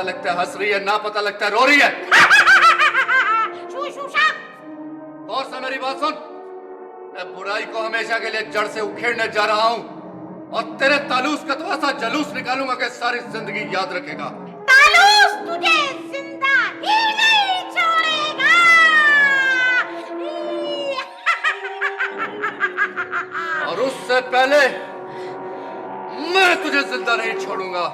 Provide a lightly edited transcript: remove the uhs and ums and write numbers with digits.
लगता है हंस रही है, ना पता लगता है रो रही है। और से मेरी बात सुन, मैं बुराई को हमेशा के लिए जड़ से उखेड़ने जा रहा हूँ और तेरे तालूस का तो ऐसा जलूस निकालूंगा कि सारी जिंदगी याद रखेगा। तालूस तुझे जिंदा ही नहीं छोड़ेगा। और उससे पहले मैं तुझे जिंदा नहीं छोड़ूंगा।